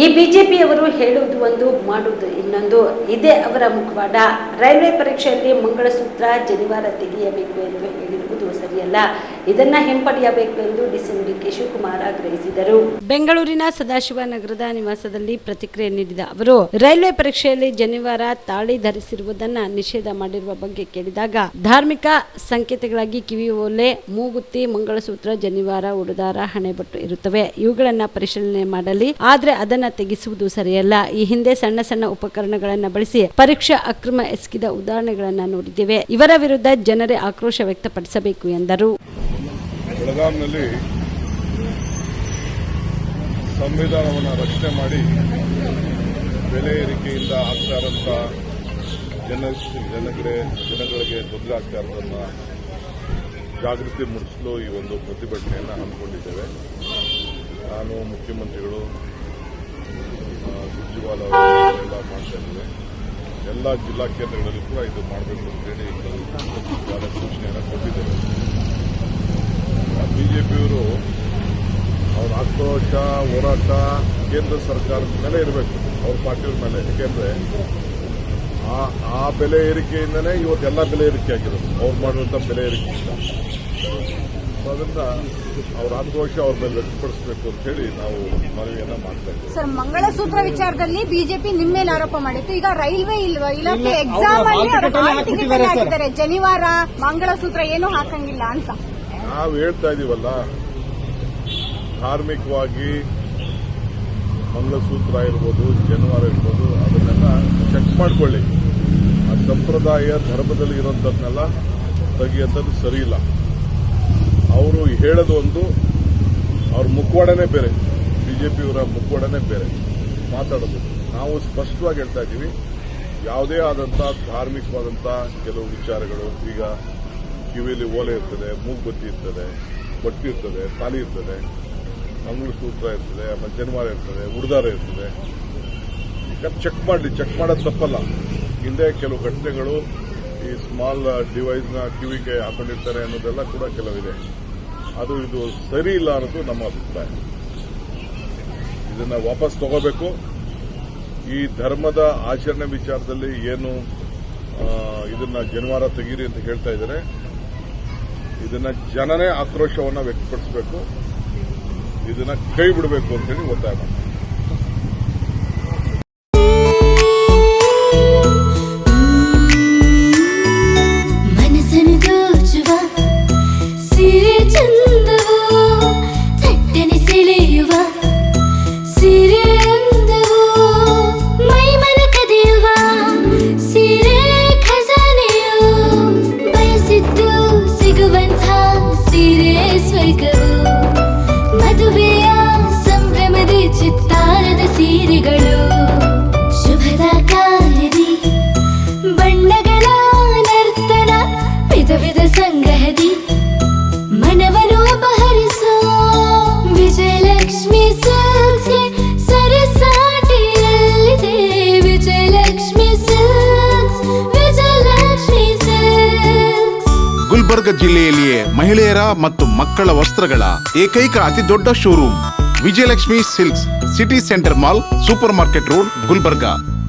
ಈ ಬಿಜೆಪಿಯವರು ಹೇಳುವುದು ಒಂದು ಮಾಡುವುದು ಇನ್ನೊಂದು, ಇದೇ ಅವರ ಮುಖವಾಡ. ರೈಲ್ವೆ ಪರೀಕ್ಷೆಯಲ್ಲಿ ಮಂಗಳಸೂತ್ರ ಜನಿವಾರ ತೆಗೆಯಬೇಕು ಎಂದು ಹೇಳಿರುವುದು ಸರಿಯಲ್ಲ, ಇದನ್ನ ಹಿಂಪಡೆಯಬೇಕು ಎಂದು ಡಿ.ಕೆ. ಶಿವಕುಮಾರ್ ಆಗ್ರಹಿಸಿದರು. ಬೆಂಗಳೂರಿನ ಸದಾಶಿವನಗರದ ನಿವಾಸದಲ್ಲಿ ಪ್ರತಿಕ್ರಿಯೆ ನೀಡಿದ ಅವರು, ರೈಲ್ವೆ ಪರೀಕ್ಷೆಯಲ್ಲಿ ಜನಿವಾರ ತಾಳಿ ಧರಿಸಿರುವುದನ್ನ ನಿಷೇಧ ಮಾಡಿರುವ ಬಗ್ಗೆ ಕೇಳಿದಾಗ, ಧಾರ್ಮಿಕ ಸಂಕೇತಗಳಾಗಿ ಕಿವಿ ಓಲೆ, ಮೂಗುತ್ತಿ, ಮಂಗಳಸೂತ್ರ, ಜನಿವಾರ, ಉಡುದಾರ, ಹಣೆಬಟ್ಟು ಇರುತ್ತವೆ. ಇವುಗಳನ್ನ ಪರಿಶೀಲನೆ ಮಾಡಲಿ, ಆದ್ರೆ ಅದನ್ನ ತೆಗೆಸುವುದು ಸರಿಯಲ್ಲ. ಈ ಹಿಂದೆ ಸಣ್ಣ ಸಣ್ಣ ಉಪಕರಣಗಳನ್ನು ಬಳಸಿ ಪರೀಕ್ಷಾ ಅಕ್ರಮ ಎಸಗಿದ ಉದಾಹರಣೆಗಳನ್ನ ನೋಡಿದ್ದೇವೆ. ಇವರ ವಿರುದ್ಧ ಜನರೇ ಆಕ್ರೋಶ ವ್ಯಕ್ತಪಡಿಸಬೇಕು ಎಂದರು. ಬೆಳಗಾವಿನಲ್ಲಿ ಸಂವಿಧಾನವನ್ನು ರಕ್ಷಣೆ ಮಾಡಿ ಬೆಲೆ ಏರಿಕೆಯಿಂದ ಆಗ್ತಾ ಇರೋಂಥ ಜನಗಳಿಗೆ ತೊಂದರೆ ಆಗ್ತಾ ಇರೋದನ್ನ ಜಾಗೃತಿ ಮೂಡಿಸಲು ಈ ಒಂದು ಪ್ರತಿಭಟನೆಯನ್ನು ಹಮ್ಮಿಕೊಂಡಿದ್ದೇವೆ. ನಾನು, ಮುಖ್ಯಮಂತ್ರಿಗಳು, ಸಚಿವಾಲಯ ಎಲ್ಲ ಮಾಡ್ತಾ ಇದ್ದೇವೆ. ಎಲ್ಲ ಜಿಲ್ಲಾ ಕೇಂದ್ರಗಳಲ್ಲಿ ಕೂಡ ಇದು ಮಾಡಬೇಕು ಅಂತೇಳಿ ಸಚಿವಾಲಯ ಸೂಚನೆಯನ್ನು ಕೊಟ್ಟಿದ್ದೇವೆ. ಬಿಜೆಪಿಯವರು ಅವ್ರ ಆಕ್ರೋಶ ಹೋರಾಟ ಕೇಂದ್ರ ಸರ್ಕಾರದ ಮೇಲೆ ಇರಬೇಕು, ಅವ್ರ ಪಾರ್ಟಿಯವ್ರ ಮೇಲೆ. ಯಾಕೆಂದ್ರೆ ಆ ಬೆಲೆ ಏರಿಕೆಯಿಂದನೇ ಇವತ್ತೆಲ್ಲ ಬೆಲೆ ಏರಿಕೆ ಆಗಿರೋದು, ಅವ್ರು ಮಾಡುವಂಥ ಬೆಲೆ ಏರಿಕೆಯಿಂದ. ಅದನ್ನ ಅವ್ರ ಆಕ್ರೋಶ ಅವ್ರ ಮೇಲೆ ವ್ಯಕ್ತಪಡಿಸಬೇಕು ಅಂತ ಹೇಳಿ ನಾವು ಮನವಿಯನ್ನ ಮಾಡ್ತಾ ಇದ್ದೇವೆ. ಸರ್, ಮಂಗಳಸೂತ್ರ ವಿಚಾರದಲ್ಲಿ ಬಿಜೆಪಿ ನಿಮ್ಮ ಮೇಲೆ ಆರೋಪ ಮಾಡಿತ್ತು. ಈಗ ರೈಲ್ವೆ ಇಲಾಖೆ ಎಕ್ಸಾಮ್ ಅಲ್ಲಿ ಹಾಕಿದ್ದಾರೆ, ಜನಿವಾರ ಮಂಗಳಸೂತ್ರ ಏನೂ ಹಾಕಂಗಿಲ್ಲ ಅಂತ ನಾವು ಹೇಳ್ತಾ ಇದೀವಲ್ಲ. ಧಾರ್ಮಿಕವಾಗಿ ಮಂಗಳಸೂತ್ರ ಇರ್ಬೋದು, ಜನಿವಾರ ಇರ್ಬೋದು, ಅದನ್ನೆಲ್ಲ ಚೆಕ್ ಮಾಡ್ಕೊಳ್ಳಿ. ಆ ಸಂಪ್ರದಾಯ ಧರ್ಮದಲ್ಲಿ ಇರೋಂಥದ್ದನ್ನೆಲ್ಲ ತೆಗಿಯೋಂಥದ್ದು ಸರಿ ಇಲ್ಲ. ಅವರು ಹೇಳೋದು ಒಂದು, ಅವ್ರ ಮುಖವಾಡನೇ ಬೇರೆ, ಬಿಜೆಪಿಯವರ ಮುಖವಾಡನೇ ಬೇರೆ ಮಾತಾಡೋದು. ನಾವು ಸ್ಪಷ್ಟವಾಗಿ ಹೇಳ್ತಾ ಇದ್ದೀವಿ, ಯಾವುದೇ ಆದಂಥ ಧಾರ್ಮಿಕವಾದಂಥ ಕೆಲವು ವಿಚಾರಗಳು, ಈಗ ಕಿವಿಯಲ್ಲಿ ಓಲೆ ಇರ್ತದೆ, ಮೂಗುಬತ್ತಿ ಇರ್ತದೆ, ಬಟ್ಟಿ ಇರ್ತದೆ, ತಾಲಿ ಇರ್ತದೆ, ಮಂಗಳಸೂತ್ರ ಇರ್ತದೆ, ಆಮೇಲೆ ಜನಿವಾರ ಇರ್ತದೆ, ಉಡುದಾರ ಇರ್ತದೆ. ಈಗ ಚೆಕ್ ಮಾಡಲಿ, ಚೆಕ್ ಮಾಡೋದು ತಪ್ಪಲ್ಲ. ಹಿಂದೆ ಕೆಲವು ಘಟನೆಗಳು ಈ ಸ್ಮಾಲ್ ಡಿವೈಸ್ನ ಕಿವಿಗೆ ಹಾಕೊಂಡಿರ್ತಾರೆ ಅನ್ನೋದೆಲ್ಲ ಕೂಡ ಕೆಲವಿದೆ. ಇದು ಸರಿ ಇಲ್ಲ ಅನ್ನೋದು ನಮ್ಮ ಅಭಿಪ್ರಾಯ. ಇದನ್ನ ವಾಪಸ್ ತಗೋಬೇಕು. ಈ ಧರ್ಮದ ಆಚರಣೆ ವಿಚಾರದಲ್ಲಿ ಏನು ಇದನ್ನ ಜನಿವಾರ ತೆಗೀರಿ ಅಂತ ಹೇಳ್ತಾ ಇದ್ದಾರೆ, ಇದನ್ನ ಜನನೇ ಆಕ್ರೋಶವನ್ನ ವ್ಯಕ್ತಪಡಿಸಬೇಕು, ಇದನ್ನ ಕೈ ಬಿಡಬೇಕು ಅಂತ ಹೇಳಿ ಒತ್ತಾಯ ಮಾಡ್ತಾರೆ. ಮದುವೆಯ ಸಂಭ್ರಮದ ಚಿತ್ತಾರದ ಸೀರೆಗಳು, ಶುಭದ ಕಾರ್ಯದಿ ಬಣ್ಣಗಳ ನರ್ತನ, ವಿಧ ವಿಧ ಸಂಗ್ರಹದಿ ಮನವನ್ನು ಅಪಹರಿಸೋ ವಿಜಯಲಕ್ಷ್ಮಿ ಸಿಲ್ಕ್ಸ್ಗೆ ಸರಸಾಟಿಯಲ್ಲಿದೆ. Vijayalakshmi silks, Vijayalakshmi silks. ಗುಲ್ಬರ್ಗ ಜಿಲ್ಲೆಯಲ್ಲಿಯೇ ಮಹಿಳೆಯರ ಮತ್ತು ಮಕ್ಕಳ ವಸ್ತ್ರಗಳ ಏಕೈಕ ಅತಿ ದೊಡ್ಡ showroom Vijayalakshmi silks, city centre mall, super market road, Gulbarga.